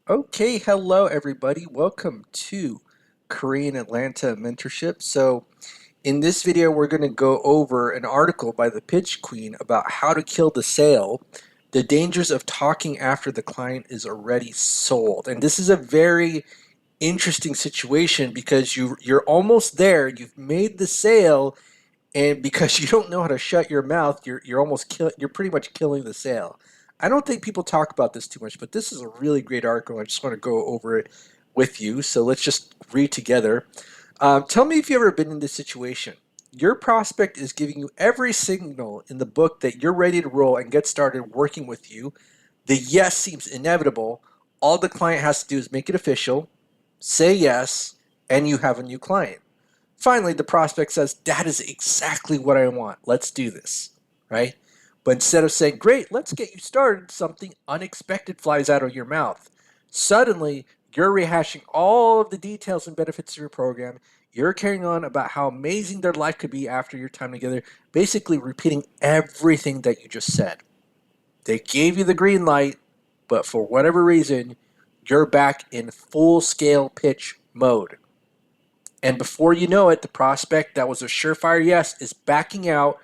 Okay, hello everybody. Welcome to Korean Atlanta Mentorship. So, in this video, we're going to go over an article by the Pitch Queen about how to kill the sale, the dangers of talking after the client is already sold. And this is a very interesting situation because you're almost there. You've made the sale, and because you don't know how to shut your mouth, you're pretty much killing the sale. I don't think people talk about this too much, but this is a really great article. I just want to go over it with you. So let's just read together. Tell me if you've ever been in this situation. Your prospect is giving you every signal in the book that you're ready to roll and get started working with you. The yes seems inevitable. All the client has to do is make it official, say yes, and you have a new client. Finally, the prospect says, that is exactly what I want. Let's do this, right? But instead of saying, great, let's get you started, something unexpected flies out of your mouth. Suddenly, you're rehashing all of the details and benefits of your program. You're carrying on about how amazing their life could be after your time together, basically repeating everything that you just said. They gave you the green light, but for whatever reason, you're back in full scale pitch mode. And before you know it, the prospect that was a surefire yes is backing out,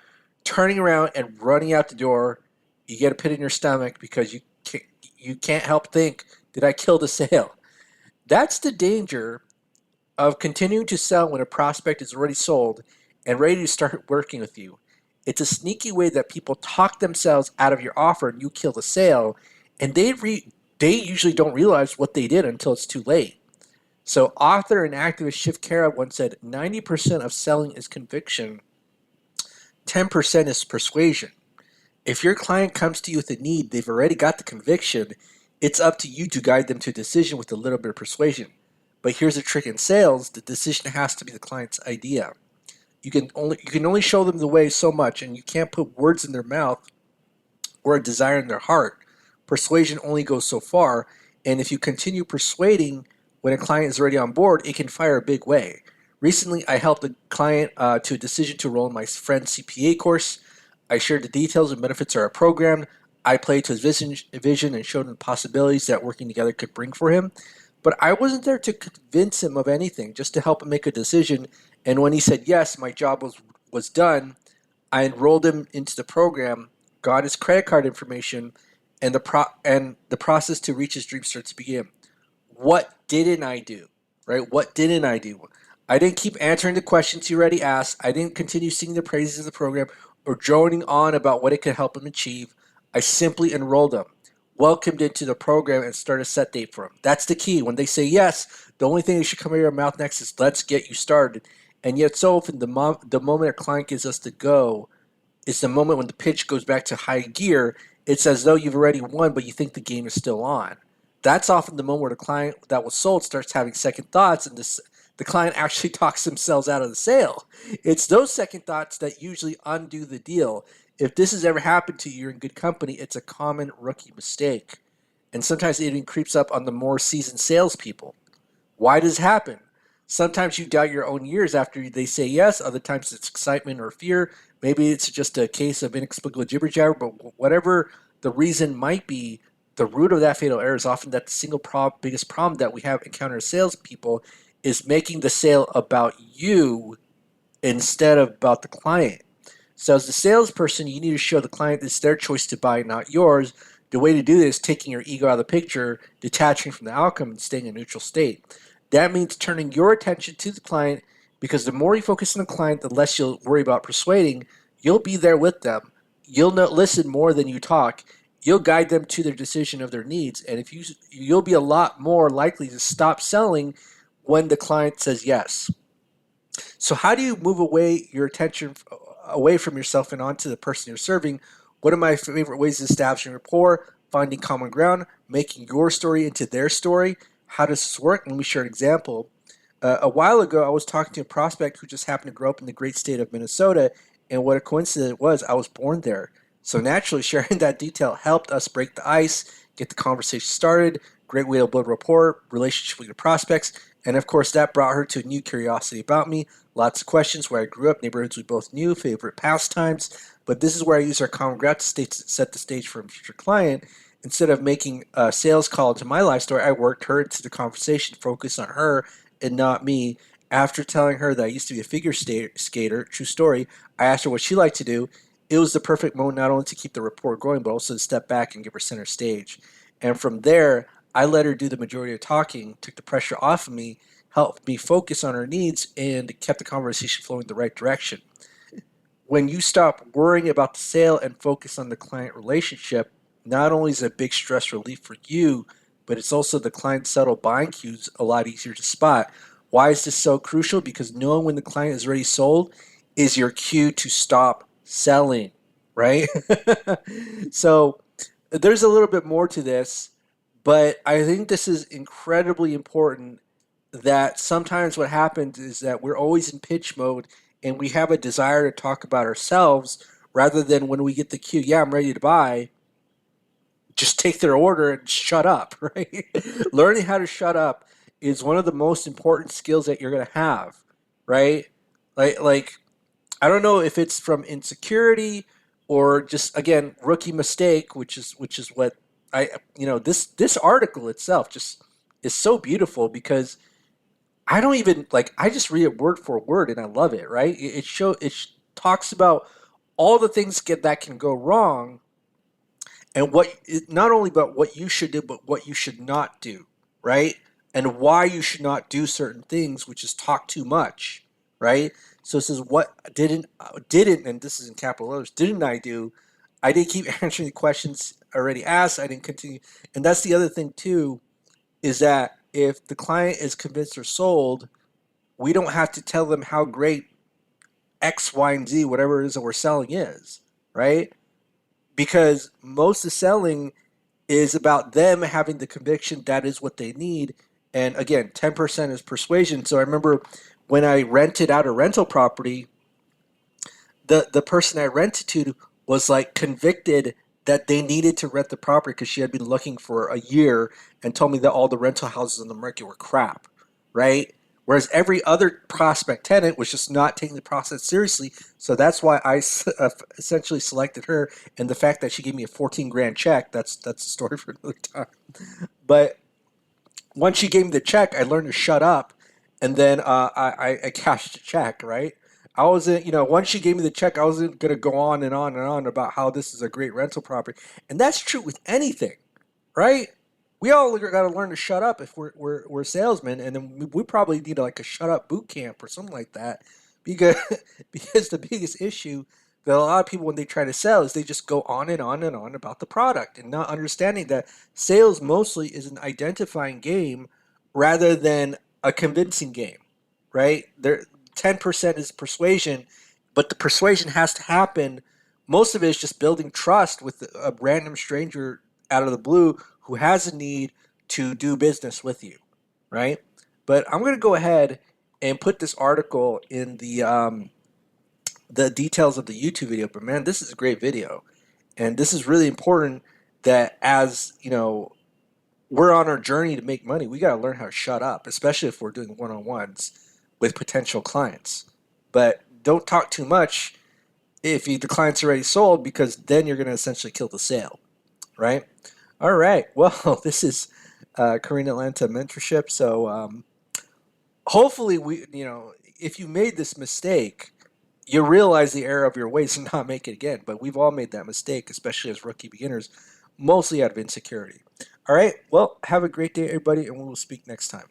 turning around, and running out the door. You get a pit in your stomach because you can't help think, did I kill the sale? That's the danger of continuing to sell when a prospect is already sold and ready to start working with you. It's a sneaky way that people talk themselves out of your offer and you kill the sale, and they usually don't realize what they did until it's too late. So, author and activist Shiv Kara once said 90% of selling is conviction, 10% is persuasion. If your client comes to you with a need, they've already got the conviction. It's up to you to guide them to a decision with a little bit of persuasion. But here's the trick in sales, the decision has to be the client's idea. You can only show them the way so much, and you can't put words in their mouth or a desire in their heart. Persuasion only goes so far, and if you continue persuading when a client is already on board, it can fire a big way. Recently, I helped a client to a decision to enroll in my friend's CPA course. I shared the details and benefits of our program. I played to his vision and showed him the possibilities that working together could bring for him. But I wasn't there to convince him of anything, just to help him make a decision. And when he said yes, my job was done. I enrolled him into the program, got his credit card information, and the process to reach his dream starts to begin. What didn't I do? Right? What didn't I do? I didn't keep answering the questions he already asked. I didn't continue singing the praises of the program or droning on about what it could help him achieve. I simply enrolled him, welcomed into the program, and started a set date for him. That's the key. When they say yes, the only thing that should come out of your mouth next is let's get you started. And yet, so often, the moment a client gives us the go is the moment when the pitch goes back to high gear. It's as though you've already won, but you think the game is still on. That's often the moment where the client that was sold starts having second thoughts, and the client actually talks themselves out of the sale. It's those second thoughts that usually undo the deal. If this has ever happened to you, you're in good company. It's a common rookie mistake. And sometimes it even creeps up on the more seasoned salespeople. Why does it happen? Sometimes you doubt your own years after they say yes. Other times it's excitement or fear. Maybe it's just a case of inexplicable jibber jabber. But whatever the reason might be, the root of that fatal error is often that the biggest problem that we have encountered as salespeople is making the sale about you instead of about the client. So as the salesperson, you need to show the client it's their choice to buy, not yours. The way to do this is taking your ego out of the picture, detaching from the outcome, and staying in a neutral state. That means turning your attention to the client because the more you focus on the client, the less you'll worry about persuading. You'll be there with them. You'll not listen more than you talk. You'll guide them to their decision of their needs, and if you'll be a lot more likely to stop selling when the client says yes. So how do you move away your attention away from yourself and onto the person you're serving? One of my favorite ways is establishing rapport, finding common ground, making your story into their story. How does this work? Let me share an example. A while ago, I was talking to a prospect who just happened to grow up in the great state of Minnesota, and what a coincidence it was, I was born there. So naturally, sharing that detail helped us break the ice, get the conversation started. Great way to build rapport, relationship with your prospects, and of course, that brought her to a new curiosity about me. Lots of questions: where I grew up, neighborhoods we both knew, favorite pastimes. But this is where I use our common ground to set the stage for a future client. instead of making a sales call to my life story, I worked her into the conversation, focused on her and not me. After telling her that I used to be a figure skater, true story, I asked her what she liked to do. It was the perfect moment not only to keep the rapport going, but also to step back and give her center stage. And from there, I let her do the majority of talking, took the pressure off of me, helped me focus on her needs, and kept the conversation flowing the right direction. When you stop worrying about the sale and focus on the client relationship, not only is it a big stress relief for you, but it's also the client subtle buying cues a lot easier to spot. Why is this so crucial? Because knowing when the client is already sold is your cue to stop selling, right? So there's a little bit more to this, but I think this is incredibly important that sometimes what happens is that we're always in pitch mode and we have a desire to talk about ourselves rather than when we get the cue, yeah, I'm ready to buy, just take their order and shut up, right? Learning how to shut up is one of the most important skills that you're going to have, right? Like I don't know if it's from insecurity or just again rookie mistake, which is what I this article itself just is so beautiful because I don't even like I just read it word for word and I love it, right? It talks about all the things that can go wrong and not only about what you should do but what you should not do, right? And why you should not do certain things, which is talk too much, right? So it says what didn't and this is in capital letters, didn't I do? I didn't keep answering the questions already asked. I didn't continue. And that's the other thing too, is that if the client is convinced or sold, we don't have to tell them how great X, Y, and Z, whatever it is that we're selling is, right? Because most of selling is about them having the conviction that is what they need. And again, 10% is persuasion. So I remember when I rented out a rental property, the person I rented to was like convicted that they needed to rent the property because she had been looking for a year and told me that all the rental houses in the market were crap, right? Whereas every other prospect tenant was just not taking the process seriously. So that's why I essentially selected her. And the fact that she gave me a 14 grand check, that's a story for another time. But once she gave me the check, I learned to shut up, and then I cashed the check. Right? I wasn't, once she gave me the check, I wasn't gonna go on and on and on about how this is a great rental property, and that's true with anything, right? We all got to learn to shut up if we're salesmen, and then we probably need like a shut up boot camp or something like that, because because the biggest issue that a lot of people when they try to sell is they just go on and on and on about the product and not understanding that sales mostly is an identifying game rather than a convincing game, right? There 10% is persuasion, but the persuasion has to happen. Most of it is just building trust with a random stranger out of the blue who has a need to do business with you, right? But I'm going to go ahead and put this article in the details of the YouTube video. But man, this is a great video, and this is really important. That as we're on our journey to make money, we got to learn how to shut up, especially if we're doing one-on-ones with potential clients. But don't talk too much if the client's already sold, because then you're going to essentially kill the sale, right? All right. Well, this is Korean Atlanta mentorship. So hopefully, if you made this mistake, you realize the error of your ways and not make it again. But we've all made that mistake, especially as rookie beginners, mostly out of insecurity. All right. Well, have a great day, everybody, and we will speak next time.